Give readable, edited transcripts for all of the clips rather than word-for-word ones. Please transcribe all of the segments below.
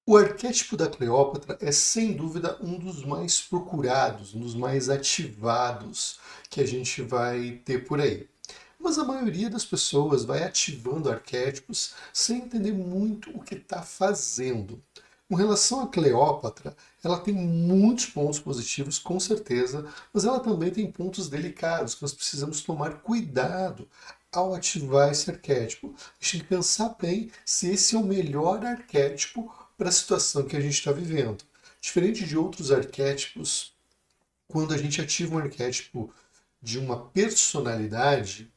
O arquétipo da Cleópatra é sem dúvida um dos mais procurados, um dos mais ativados que a gente vai ter por aí. Mas a maioria das pessoas vai ativando arquétipos sem entender muito o que está fazendo. Com relação a Cleópatra, ela tem muitos pontos positivos, com certeza, mas ela também tem pontos delicados que nós precisamos tomar cuidado ao ativar esse arquétipo. A gente tem que pensar bem se esse é o melhor arquétipo para a situação que a gente está vivendo. Diferente de outros arquétipos, quando a gente ativa um arquétipo de uma personalidade,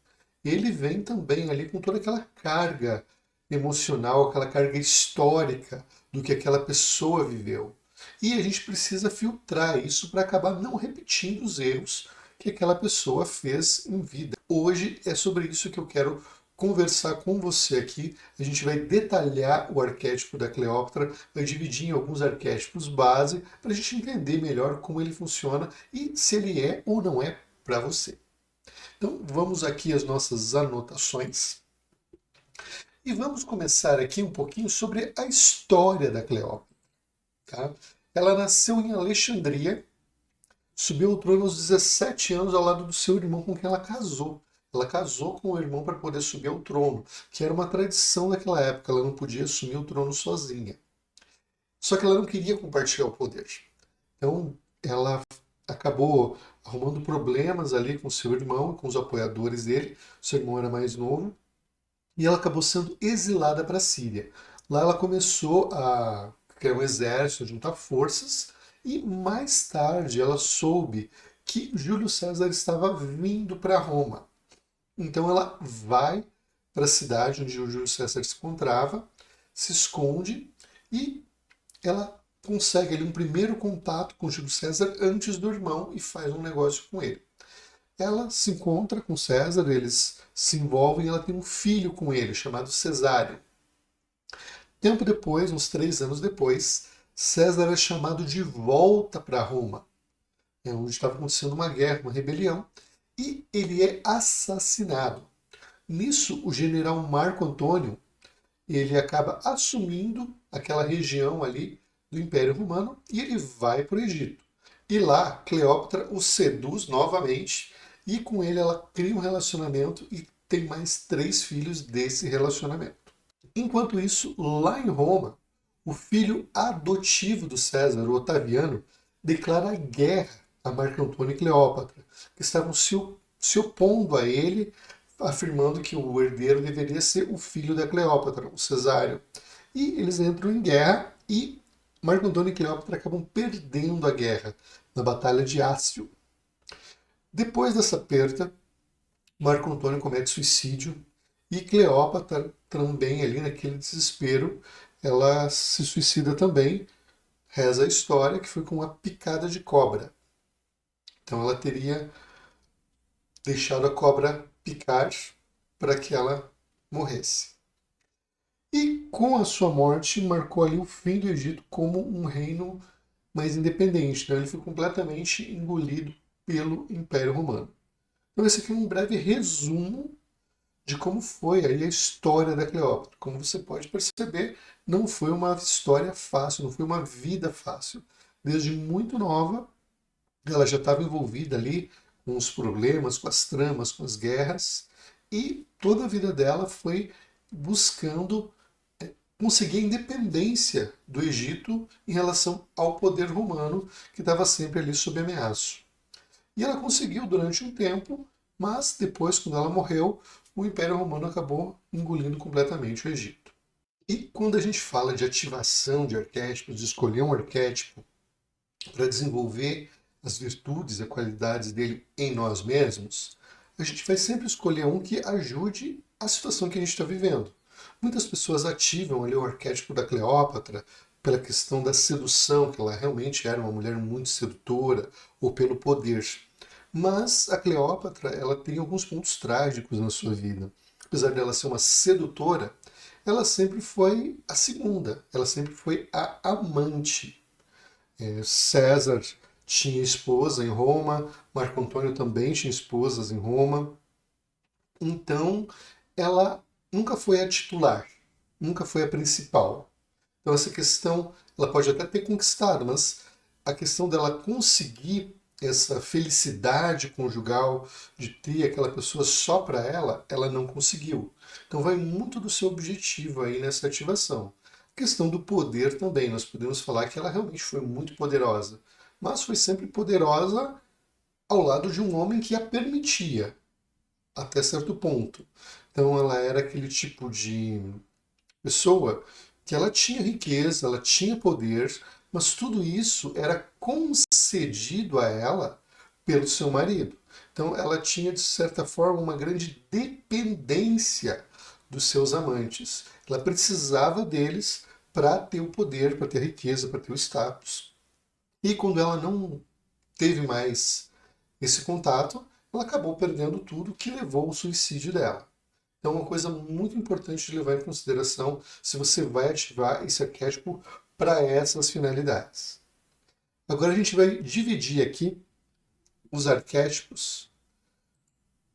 ele vem também ali com toda aquela carga emocional, aquela carga histórica do que aquela pessoa viveu. E a gente precisa filtrar isso para acabar não repetindo os erros que aquela pessoa fez em vida. Hoje é sobre isso que eu quero conversar com você aqui. A gente vai detalhar o arquétipo da Cleópatra, vai dividir em alguns arquétipos base para a gente entender melhor como ele funciona e se ele é ou não é para você. Então vamos aqui às nossas anotações e vamos começar aqui um pouquinho sobre a história da Cleópatra. Tá? Ela nasceu em Alexandria, subiu ao trono aos 17 anos ao lado do seu irmão com quem ela casou. Ela casou com o irmão para poder subir ao trono, que era uma tradição daquela época, ela não podia assumir o trono sozinha. Só que ela não queria compartilhar o poder. Então ela acabou arrumando problemas ali com seu irmão, com os apoiadores dele. Seu irmão era mais novo e ela acabou sendo exilada para a Síria. Lá ela começou a criar um exército, a juntar forças e mais tarde ela soube que Júlio César estava vindo para Roma. Então ela vai para a cidade onde o Júlio César se encontrava, se esconde e ela consegue ali um primeiro contato com Júlio César antes do irmão e faz um negócio com ele. Ela se encontra com César, eles se envolvem e ela tem um filho com ele, chamado Cesário. Tempo depois, uns 3 anos depois, César é chamado de volta para Roma, onde estava acontecendo uma guerra, uma rebelião, e ele é assassinado. Nisso, o general Marco Antônio ele acaba assumindo aquela região ali do Império Romano e ele vai para o Egito. E lá, Cleópatra o seduz novamente e com ele ela cria um relacionamento e tem mais 3 filhos desse relacionamento. Enquanto isso, lá em Roma, o filho adotivo do César, o Otaviano, declara guerra a Marco Antônio e Cleópatra, que estavam se opondo a ele, afirmando que o herdeiro deveria ser o filho da Cleópatra, o Cesário. E eles entram em guerra e Marco Antônio e Cleópatra acabam perdendo a guerra na Batalha de Ácio. Depois dessa perda, Marco Antônio comete suicídio e Cleópatra também ali naquele desespero, ela se suicida também. Reza a história que foi com uma picada de cobra. Então ela teria deixado a cobra picar para que ela morresse. E com a sua morte marcou ali o fim do Egito como um reino mais independente. Então ele foi completamente engolido pelo Império Romano. Então esse aqui é um breve resumo de como foi aí a história da Cleópatra. Como você pode perceber, não foi uma história fácil, não foi uma vida fácil. Desde muito nova, ela já estava envolvida ali com os problemas, com as tramas, com as guerras, e toda a vida dela foi buscando conseguir a independência do Egito em relação ao poder romano, que estava sempre ali sob ameaça. E ela conseguiu durante um tempo, mas depois, quando ela morreu, o Império Romano acabou engolindo completamente o Egito. E quando a gente fala de ativação de arquétipos, de escolher um arquétipo para desenvolver as virtudes e qualidades dele em nós mesmos, a gente vai sempre escolher um que ajude a situação que a gente está vivendo. Muitas pessoas ativam ali o arquétipo da Cleópatra pela questão da sedução, que ela realmente era uma mulher muito sedutora, ou pelo poder. Mas a Cleópatra, ela tem alguns pontos trágicos na sua vida. Apesar dela ser uma sedutora, ela sempre foi a segunda, ela sempre foi a amante. César tinha esposa em Roma, Marco Antônio também tinha esposas em Roma. Então, ela nunca foi a titular, nunca foi a principal. Então essa questão, ela pode até ter conquistado, mas a questão dela conseguir essa felicidade conjugal, de ter aquela pessoa só para ela não conseguiu. Então vai muito do seu objetivo aí nessa ativação. A questão do poder também, nós podemos falar que ela realmente foi muito poderosa, mas foi sempre poderosa ao lado de um homem que a permitia, até certo ponto. Então ela era aquele tipo de pessoa que ela tinha riqueza, ela tinha poder, mas tudo isso era concedido a ela pelo seu marido. Então ela tinha, de certa forma, uma grande dependência dos seus amantes. Ela precisava deles para ter o poder, para ter a riqueza, para ter o status. E quando ela não teve mais esse contato, ela acabou perdendo tudo, que levou ao suicídio dela. Então, uma coisa muito importante de levar em consideração se você vai ativar esse arquétipo para essas finalidades. Agora a gente vai dividir aqui os arquétipos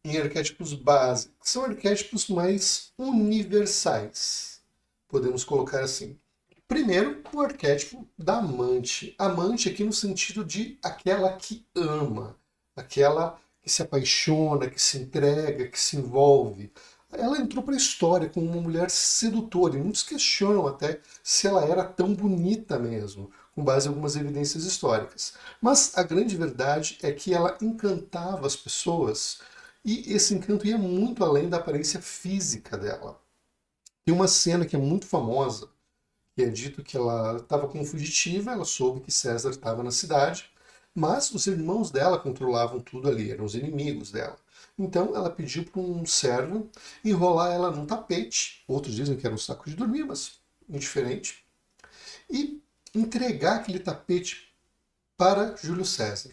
em arquétipos básicos, que são arquétipos mais universais. Podemos colocar assim. Primeiro, o arquétipo da amante. Amante aqui no sentido de aquela que ama, aquela que se apaixona, que se entrega, que se envolve. Ela entrou para a história como uma mulher sedutora, e muitos questionam até se ela era tão bonita mesmo, com base em algumas evidências históricas. Mas a grande verdade é que ela encantava as pessoas, e esse encanto ia muito além da aparência física dela. Tem uma cena que é muito famosa, que é dito que ela estava como fugitiva, ela soube que César estava na cidade, mas os irmãos dela controlavam tudo ali, eram os inimigos dela. Então ela pediu para um servo enrolar ela num tapete, outros dizem que era um saco de dormir, mas indiferente, e entregar aquele tapete para Júlio César.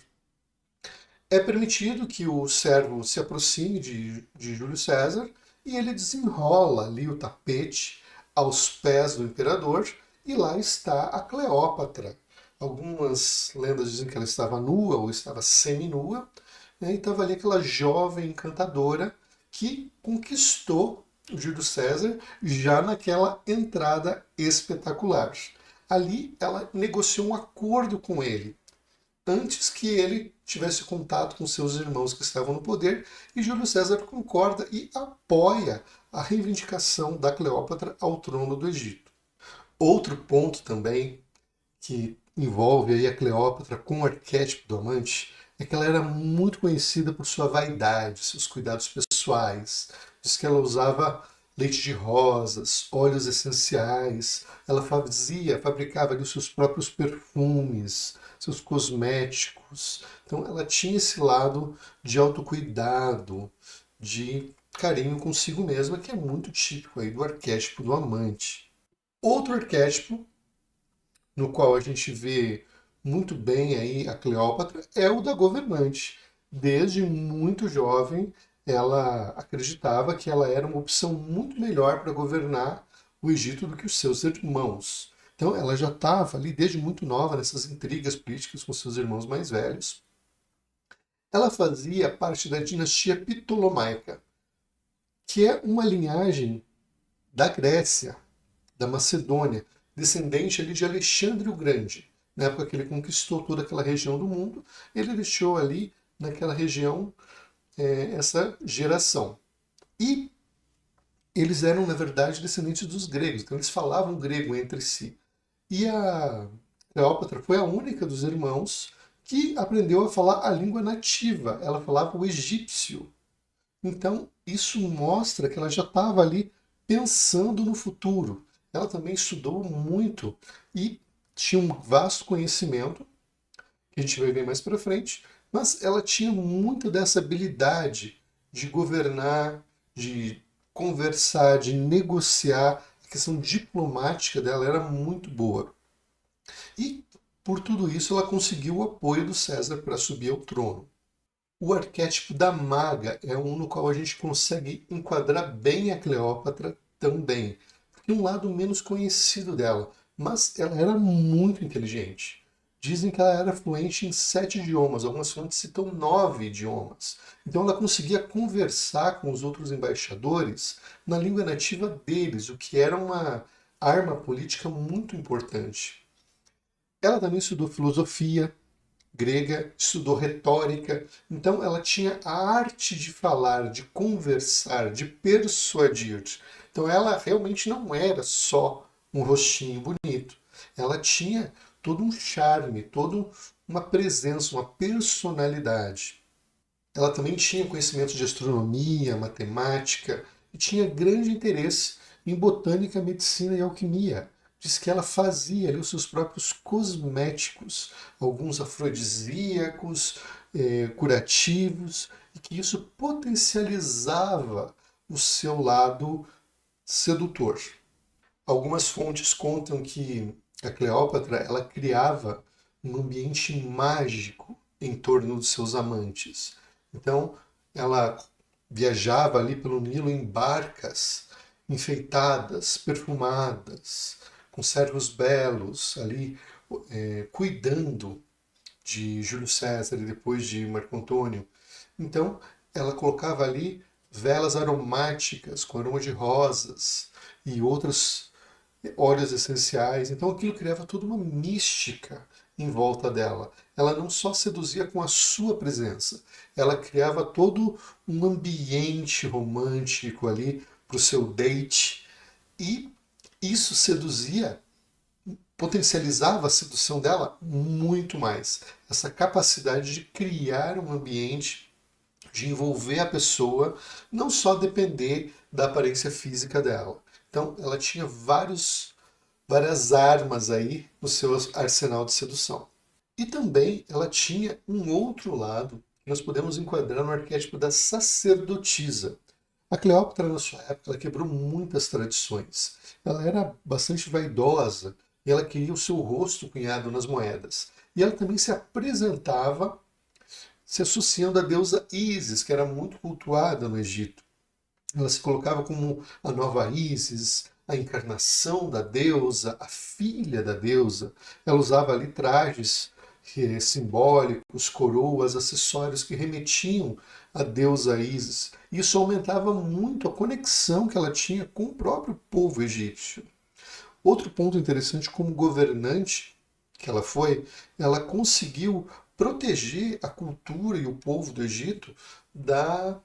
É permitido que o servo se aproxime de Júlio César e ele desenrola ali o tapete aos pés do imperador e lá está a Cleópatra. Algumas lendas dizem que ela estava nua ou estava seminua, né, e estava ali aquela jovem encantadora que conquistou o Júlio César já naquela entrada espetacular. Ali ela negociou um acordo com ele, antes que ele tivesse contato com seus irmãos que estavam no poder, e Júlio César concorda e apoia a reivindicação da Cleópatra ao trono do Egito. Outro ponto também que envolve aí a Cleópatra com o arquétipo do amante é que ela era muito conhecida por sua vaidade, seus cuidados pessoais. Diz que ela usava leite de rosas, óleos essenciais, ela fabricava ali os seus próprios perfumes, seus cosméticos. Então ela tinha esse lado de autocuidado, de carinho consigo mesma, que é muito típico aí do arquétipo do amante. Outro arquétipo no qual a gente vê muito bem aí a Cleópatra é o da governante. Desde muito jovem, ela acreditava que ela era uma opção muito melhor para governar o Egito do que os seus irmãos. Então, ela já estava ali desde muito nova nessas intrigas políticas com seus irmãos mais velhos. Ela fazia parte da dinastia Ptolomaica, que é uma linhagem da Grécia, da Macedônia, descendente ali de Alexandre o Grande. Na época que ele conquistou toda aquela região do mundo, ele deixou ali naquela região essa geração. E eles eram, na verdade, descendentes dos gregos, então eles falavam grego entre si. E a Cleópatra foi a única dos irmãos que aprendeu a falar a língua nativa. Ela falava o egípcio. Então, isso mostra que ela já estava ali pensando no futuro. Ela também estudou muito e tinha um vasto conhecimento, que a gente vai ver mais para frente, mas ela tinha muito dessa habilidade de governar, de conversar, de negociar. A questão diplomática dela era muito boa. E, por tudo isso, ela conseguiu o apoio do César para subir ao trono. O arquétipo da maga é um no qual a gente consegue enquadrar bem a Cleópatra também. Tem um lado menos conhecido dela, mas ela era muito inteligente. Dizem que ela era fluente em 7 idiomas, algumas fontes citam 9 idiomas. Então ela conseguia conversar com os outros embaixadores na língua nativa deles, o que era uma arma política muito importante. Ela também estudou filosofia grega, estudou retórica, então ela tinha a arte de falar, de conversar, de persuadir. Então ela realmente não era só um rostinho bonito, ela tinha todo um charme, toda uma presença, uma personalidade. Ela também tinha conhecimentos de astronomia, matemática e tinha grande interesse em botânica, medicina e alquimia. Diz que ela fazia ali os seus próprios cosméticos, alguns afrodisíacos, curativos, e que isso potencializava o seu lado sedutor. Algumas fontes contam que a Cleópatra ela criava um ambiente mágico em torno dos seus amantes. Então, ela viajava ali pelo Nilo em barcas enfeitadas, perfumadas, com servos belos ali cuidando de Júlio César e depois de Marco Antônio. Então, ela colocava ali velas aromáticas com aroma de rosas e outros óleos essenciais. Então, aquilo criava toda uma mística em volta dela. Ela não só seduzia com a sua presença, ela criava todo um ambiente romântico ali para o seu date e isso seduzia, potencializava a sedução dela muito mais. Essa capacidade de criar um ambiente, de envolver a pessoa, não só depender da aparência física dela. Então, ela tinha várias armas aí no seu arsenal de sedução. E também ela tinha um outro lado que nós podemos enquadrar no arquétipo da sacerdotisa. A Cleópatra, na sua época, ela quebrou muitas tradições. Ela era bastante vaidosa e ela queria o seu rosto cunhado nas moedas. E ela também se apresentava se associando à deusa Ísis, que era muito cultuada no Egito. Ela se colocava como a nova Ísis, a encarnação da deusa, a filha da deusa. Ela usava ali trajes simbólicos, coroas, acessórios que remetiam à deusa Ísis. Isso aumentava muito a conexão que ela tinha com o próprio povo egípcio. Outro ponto interessante, como governante que ela conseguiu proteger a cultura e o povo do Egito da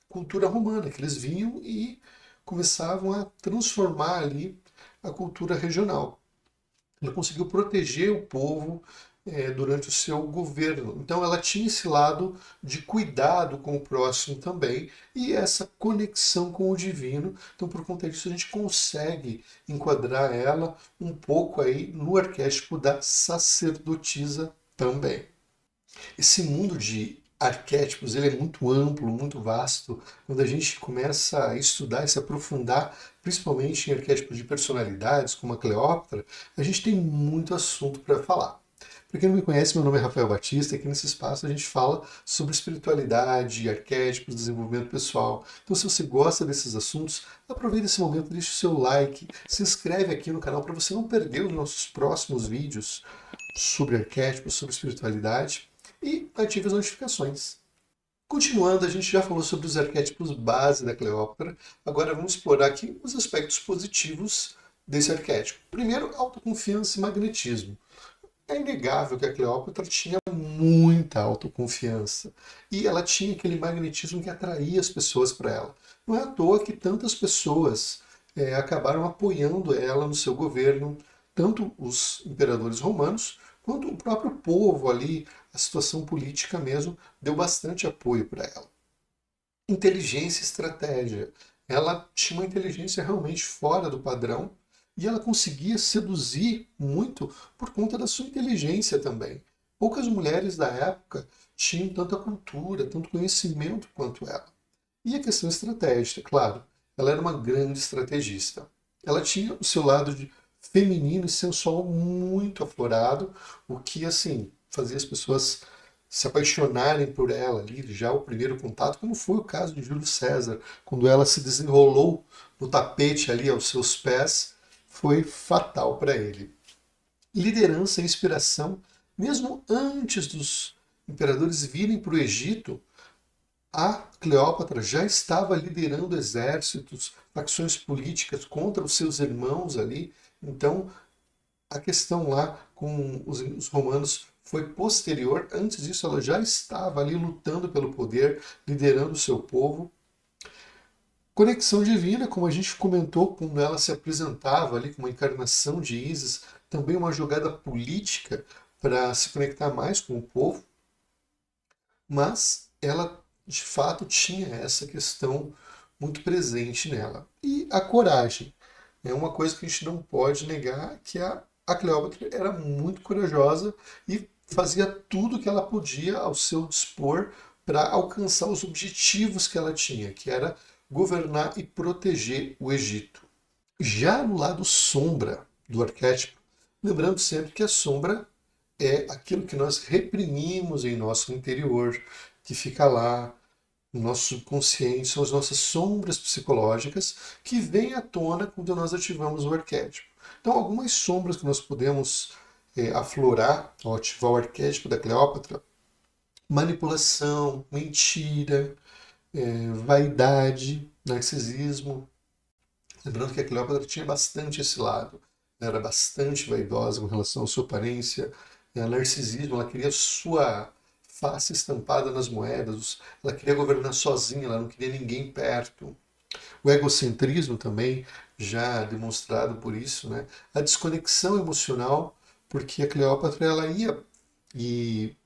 cultura romana, que eles vinham e começavam a transformar ali a cultura regional. Ela conseguiu proteger o povo durante o seu governo. Então ela tinha esse lado de cuidado com o próximo também e essa conexão com o divino. Então por conta disso a gente consegue enquadrar ela um pouco aí no arquétipo da sacerdotisa também. Esse mundo de arquétipos ele é muito amplo, muito vasto. Quando a gente começa a estudar e se aprofundar, principalmente em arquétipos de personalidades, como a Cleópatra, a gente tem muito assunto para falar. Para quem não me conhece, meu nome é Rafael Batista e aqui nesse espaço a gente fala sobre espiritualidade, arquétipos, desenvolvimento pessoal. Então, se você gosta desses assuntos, aproveita esse momento, deixa o seu like, se inscreve aqui no canal para você não perder os nossos próximos vídeos sobre arquétipos, sobre espiritualidade e ative as notificações. Continuando, a gente já falou sobre os arquétipos base da Cleópatra, agora vamos explorar aqui os aspectos positivos desse arquétipo. Primeiro, autoconfiança e magnetismo. É inegável que a Cleópatra tinha muita autoconfiança e ela tinha aquele magnetismo que atraía as pessoas para ela. Não é à toa que tantas pessoas acabaram apoiando ela no seu governo, tanto os imperadores romanos quanto o próprio povo ali, a situação política mesmo, deu bastante apoio para ela. Inteligência e estratégia. Ela tinha uma inteligência realmente fora do padrão e ela conseguia seduzir muito por conta da sua inteligência também. Poucas mulheres da época tinham tanta cultura, tanto conhecimento quanto ela. E a questão estratégica, claro, ela era uma grande estrategista. Ela tinha o seu lado feminino e sensual muito aflorado, o que assim fazia as pessoas se apaixonarem por ela ali, já o primeiro contato, como foi o caso de Júlio César, quando ela se desenrolou no tapete ali aos seus pés, foi fatal para ele. Liderança e inspiração, mesmo antes dos imperadores virem para o Egito, A Cleópatra já estava liderando exércitos, facções políticas contra os seus irmãos ali. Então, a questão lá com os romanos foi posterior. Antes disso, ela já estava ali lutando pelo poder, liderando o seu povo. Conexão divina, como a gente comentou, quando ela se apresentava ali como uma encarnação de Ísis, também uma jogada política para se conectar mais com o povo, mas ela de fato tinha essa questão muito presente nela. E a coragem é uma coisa que a gente não pode negar, que a Cleópatra era muito corajosa e fazia tudo que ela podia ao seu dispor para alcançar os objetivos que ela tinha, que era governar e proteger o Egito. Já no lado sombra do arquétipo, lembrando sempre que a sombra é aquilo que nós reprimimos em nosso interior, que fica lá no nosso subconsciente, são as nossas sombras psicológicas que vêm à tona quando nós ativamos o arquétipo. Então, algumas sombras que nós podemos aflorar ao ativar o arquétipo da Cleópatra: manipulação, mentira, vaidade, narcisismo. Lembrando que a Cleópatra tinha bastante esse lado, né? Era bastante vaidosa com relação à sua aparência, narcisismo, ela queria sua face estampada nas moedas, ela queria governar sozinha, ela não queria ninguém perto. O egocentrismo também, já demonstrado por isso, né? A desconexão emocional, porque a Cleópatra ela ia e,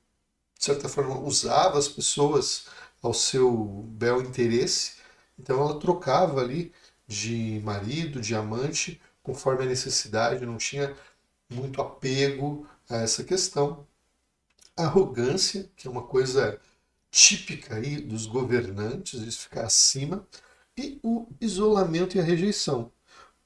de certa forma, usava as pessoas ao seu bel interesse, então ela trocava ali de marido, de amante, conforme a necessidade, não tinha muito apego a essa questão. A arrogância, que é uma coisa típica aí dos governantes, de ficar acima, e o isolamento e a rejeição.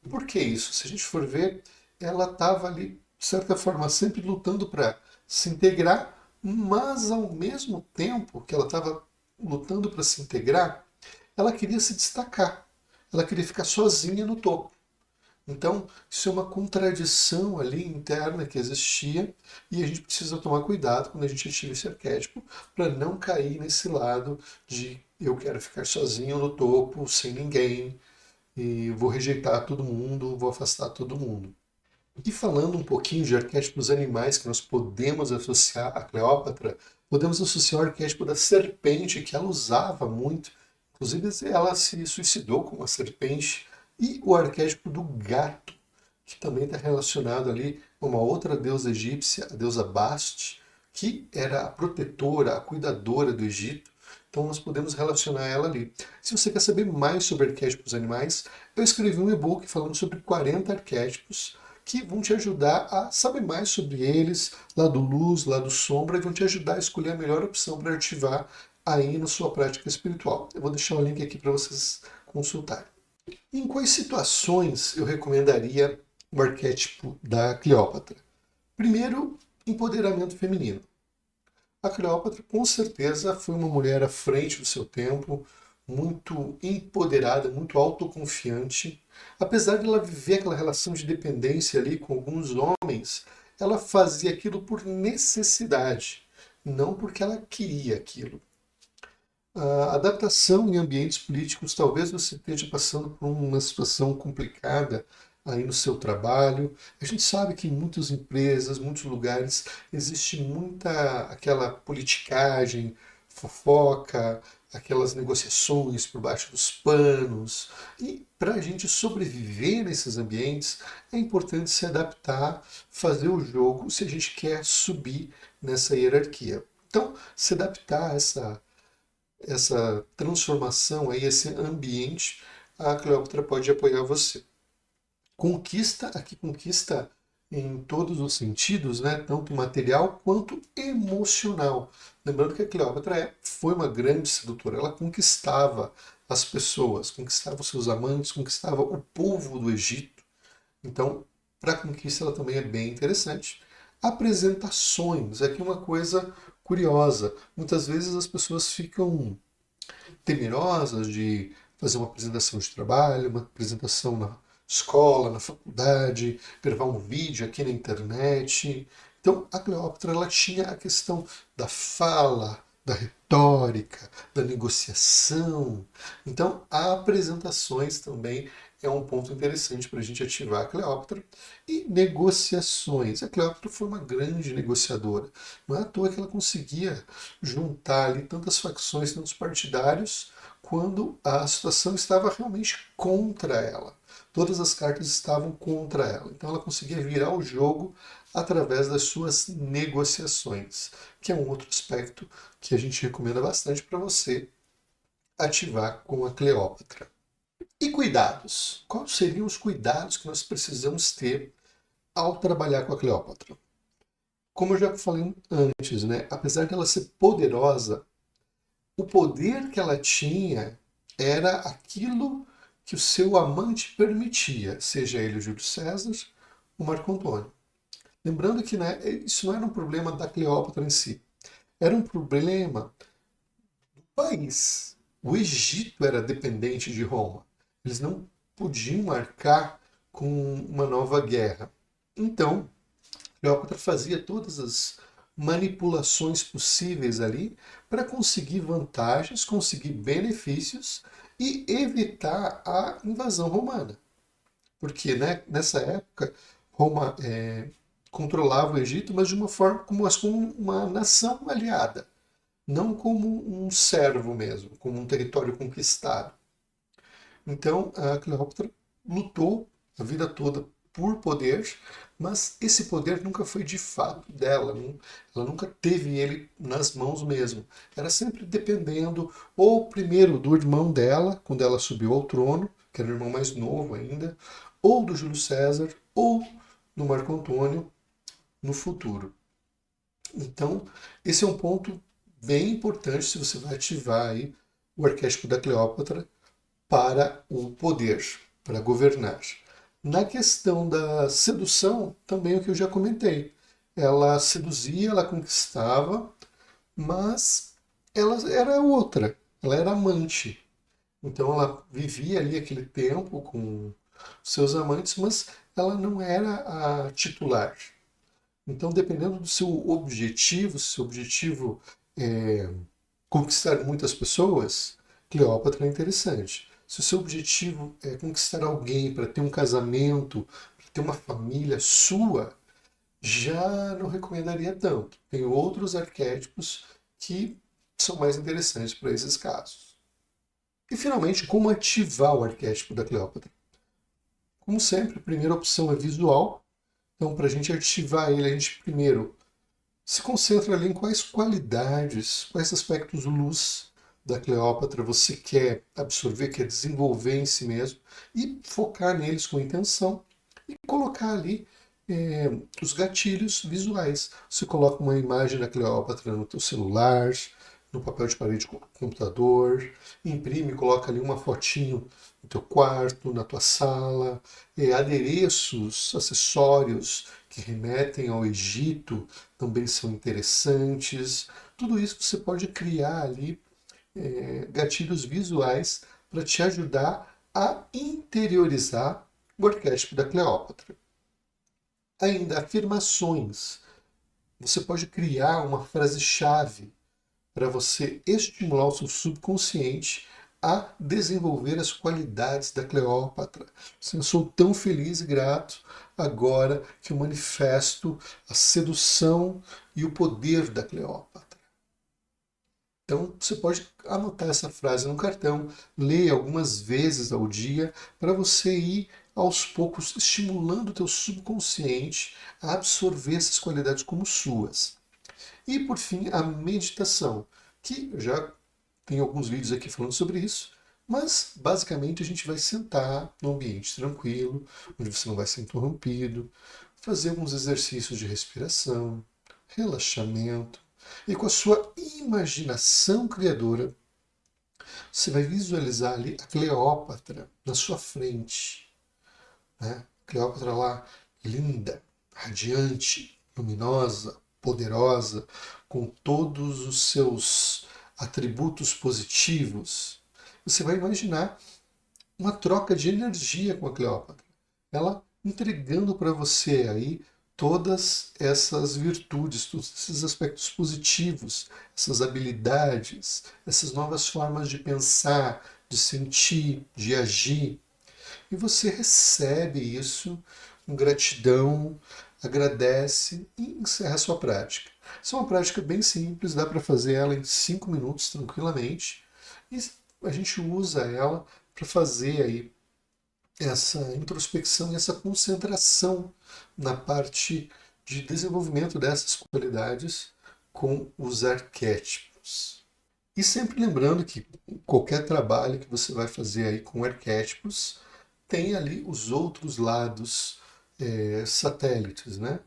Por que isso? Se a gente for ver, ela estava ali, de certa forma, sempre lutando para se integrar, mas ao mesmo tempo que ela estava lutando para se integrar, ela queria se destacar. Ela queria ficar sozinha no topo. Então, isso é uma contradição ali interna que existia e a gente precisa tomar cuidado quando a gente ativa esse arquétipo para não cair nesse lado de eu quero ficar sozinho no topo, sem ninguém, e vou rejeitar todo mundo, vou afastar todo mundo. E falando um pouquinho de arquétipos animais que nós podemos associar a Cleópatra, podemos associar o arquétipo da serpente, que ela usava muito. Inclusive, ela se suicidou com uma serpente. E o arquétipo do gato, que também está relacionado ali a uma outra deusa egípcia, a deusa Bast, que era a protetora, a cuidadora do Egito. Então nós podemos relacionar ela ali. Se você quer saber mais sobre arquétipos animais, eu escrevi um e-book falando sobre 40 arquétipos que vão te ajudar a saber mais sobre eles, lado luz, lado sombra, e vão te ajudar a escolher a melhor opção para ativar aí na sua prática espiritual. Eu vou deixar o link aqui para vocês consultarem. Em quais situações eu recomendaria o arquétipo da Cleópatra? Primeiro, empoderamento feminino. A Cleópatra, com certeza, foi uma mulher à frente do seu tempo, muito empoderada, muito autoconfiante. Apesar de ela viver aquela relação de dependência ali com alguns homens, ela fazia aquilo por necessidade, não porque ela queria aquilo. A adaptação em ambientes políticos, talvez você esteja passando por uma situação complicada aí no seu trabalho. A gente sabe que em muitas empresas, muitos lugares, existe muita aquela politicagem, fofoca, aquelas negociações por baixo dos panos. E para a gente sobreviver nesses ambientes, é importante se adaptar, fazer o jogo se a gente quer subir nessa hierarquia. Então, se adaptar a essa transformação, aí, esse ambiente, a Cleópatra pode apoiar você. Conquista, aqui conquista em todos os sentidos, né? Tanto material quanto emocional. Lembrando que a Cleópatra foi uma grande sedutora, ela conquistava as pessoas, conquistava os seus amantes, conquistava o povo do Egito. Então, para a conquista ela também é bem interessante. Apresentações, aqui uma coisa curiosa. Muitas vezes as pessoas ficam temerosas de fazer uma apresentação de trabalho, uma apresentação na escola, na faculdade, gravar um vídeo aqui na internet. Então, a Cleópatra ela tinha a questão da fala, da retórica, da negociação. Então, apresentações também é um ponto interessante para a gente ativar a Cleópatra. E negociações. A Cleópatra foi uma grande negociadora. Não é à toa que ela conseguia juntar ali tantas facções, tantos partidários, quando a situação estava realmente contra ela. Todas as cartas estavam contra ela. Então ela conseguia virar o jogo através das suas negociações, que é um outro aspecto que a gente recomenda bastante para você ativar com a Cleópatra. E cuidados? Quais seriam os cuidados que nós precisamos ter ao trabalhar com a Cleópatra? Como eu já falei antes, né? Apesar de ela ser poderosa, o poder que ela tinha era aquilo que o seu amante permitia, seja ele o Júlio César ou Marco Antônio. Lembrando que, né, isso não era um problema da Cleópatra em si, era um problema do país. O Egito era dependente de Roma. Eles não podiam arcar com uma nova guerra. Então, Cleópatra fazia todas as manipulações possíveis ali para conseguir vantagens, conseguir benefícios e evitar a invasão romana. Porque, né, nessa época Roma controlava o Egito, mas de uma forma como uma nação aliada, não como um servo mesmo, como um território conquistado. Então a Cleópatra lutou a vida toda por poder, mas esse poder nunca foi de fato dela, ela nunca teve ele nas mãos mesmo. Era sempre dependendo ou primeiro do irmão dela, quando ela subiu ao trono, que era o irmão mais novo ainda, ou do Júlio César, ou do Marco Antônio no futuro. Então, esse é um ponto bem importante se você vai ativar aí o arquétipo da Cleópatra para o poder, para governar. Na questão da sedução, também é o que eu já comentei. Ela seduzia, ela conquistava, mas ela era outra, ela era amante. Então ela vivia ali aquele tempo com seus amantes, mas ela não era a titular. Então, dependendo do seu objetivo, se o seu objetivo é conquistar muitas pessoas, Cleópatra é interessante. Se o seu objetivo é conquistar alguém para ter um casamento, para ter uma família sua, já não recomendaria tanto. Tem outros arquétipos que são mais interessantes para esses casos. E finalmente, como ativar o arquétipo da Cleópatra? Como sempre, a primeira opção é visual. Então, para a gente ativar ele, a gente primeiro se concentra ali em quais qualidades, quais aspectos luz da Cleópatra você quer absorver, quer desenvolver em si mesmo e focar neles com intenção e colocar ali os gatilhos visuais. Você coloca uma imagem da Cleópatra no teu celular, no papel de parede do computador, imprime, coloca ali uma fotinho no teu quarto, na tua sala, adereços, acessórios que remetem ao Egito também são interessantes. Tudo isso você pode criar ali gatilhos visuais para te ajudar a interiorizar o arquétipo da Cleópatra. Ainda, afirmações. Você pode criar uma frase-chave para você estimular o seu subconsciente a desenvolver as qualidades da Cleópatra. Eu sou tão feliz e grato agora que eu manifesto a sedução e o poder da Cleópatra. Então você pode anotar essa frase no cartão, ler algumas vezes ao dia para você ir aos poucos estimulando o teu subconsciente a absorver essas qualidades como suas. E por fim, a meditação, que eu já tem alguns vídeos aqui falando sobre isso, mas basicamente a gente vai sentar num ambiente tranquilo, onde você não vai ser interrompido, fazer alguns exercícios de respiração, relaxamento, e com a sua imaginação criadora, você vai visualizar ali a Cleópatra na sua frente. Né? Cleópatra lá, linda, radiante, luminosa, poderosa, com todos os seus atributos positivos. Você vai imaginar uma troca de energia com a Cleópatra. Ela entregando para você aí todas essas virtudes, todos esses aspectos positivos, essas habilidades, essas novas formas de pensar, de sentir, de agir. E você recebe isso com gratidão, agradece e encerra a sua prática. Isso é uma prática bem simples, dá para fazer ela em 5 minutos tranquilamente. E a gente usa ela para fazer aí essa introspecção e essa concentração na parte de desenvolvimento dessas qualidades com os arquétipos. E sempre lembrando que qualquer trabalho que você vai fazer aí com arquétipos tem ali os outros lados satélites, né?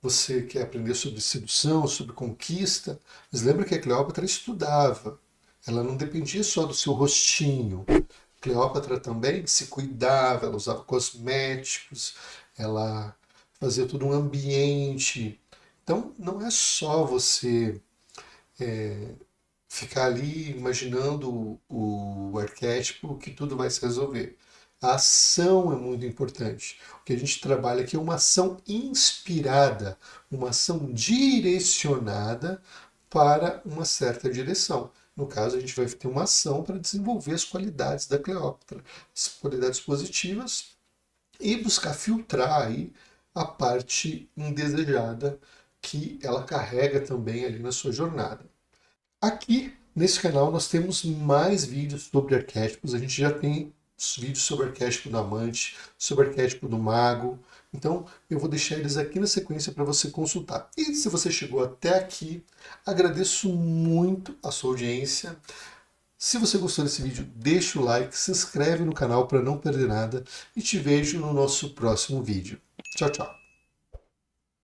Você quer aprender sobre sedução, sobre conquista, mas lembra que a Cleópatra estudava. Ela não dependia só do seu rostinho. Cleópatra também se cuidava, ela usava cosméticos, ela fazia todo um ambiente. Então, não é só você ficar ali imaginando o arquétipo que tudo vai se resolver. A ação é muito importante. O que a gente trabalha aqui é uma ação inspirada, uma ação direcionada para uma certa direção. No caso, a gente vai ter uma ação para desenvolver as qualidades da Cleópatra, as qualidades positivas, e buscar filtrar aí a parte indesejada que ela carrega também ali na sua jornada. Aqui nesse canal nós temos mais vídeos sobre arquétipos. A gente já tem vídeos sobre o arquétipo do amante, sobre o arquétipo do mago. Então eu vou deixar eles aqui na sequência para você consultar. E se você chegou até aqui, agradeço muito a sua audiência. Se você gostou desse vídeo, deixa o like, se inscreve no canal para não perder nada e te vejo no nosso próximo vídeo. Tchau, tchau!